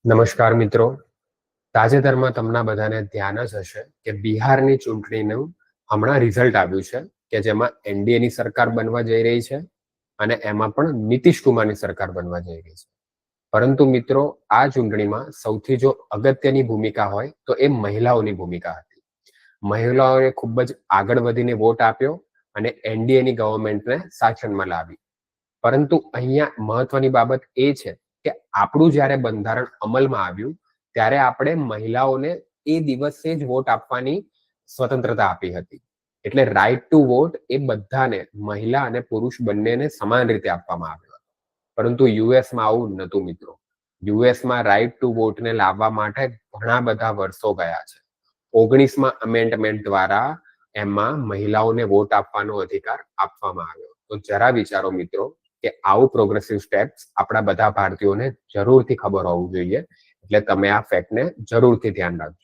નમસ્કાર મિત્રો. તાજેતરમાં તમને બધાને ધ્યાન જ હશે કે બિહારની ચૂંટણીનું હમણાં રિઝલ્ટ આવ્યું છે કે જેમાં એનડીએની સરકાર બનવા જઈ રહી છે અને એમાં પણ નીતિશ કુમારની સરકાર બનવા જઈ રહી છે. પરંતુ મિત્રો, આ ચૂંટણીમાં સૌથી જો અગત્યની ભૂમિકા હોય તો એ મહિલાઓની ભૂમિકા હતી. મહિલાઓએ ખૂબ જ આગળ વધીને વોટ આપ્યો અને એનડીએની ગવર્મેન્ટને શાસનમાં લાવી. પરંતુ અહીંયા મહત્વની બાબત એ છે કે આપણું જ્યારે બંધારણ અમલમાં આવ્યું ત્યારે આપણે મહિલાઓને એ દિવસે જ વોટ આપવાની સ્વતંત્રતા આપી હતી. એટલે રાઈટ ટુ વોટ એ બધાને, મહિલા અને પુરુષ બંનેને સમાન રીતે આપવામાં આવ્યો હતો. પરંતુ યુએસમાં આવું નહોતું મિત્રો. યુએસમાં રાઈટ ટુ વોટને લાવવા માટે ઘણા બધા વર્ષો ગયા છે. 19માં અમેન્ડમેન્ટ દ્વારા એમાં મહિલાઓને વોટ આપવાનો અધિકાર આપવામાં આવ્યો. તો જરા વિચારો મિત્રો કે આવું પ્રોગ્રેસિવ સ્ટેપ્સ આપણા બધા ભારતીયોને જરૂરથી ખબર હોવું જોઈએ. એટલે તમે આ ફેક્ટને જરૂરથી ધ્યાન રાખજો.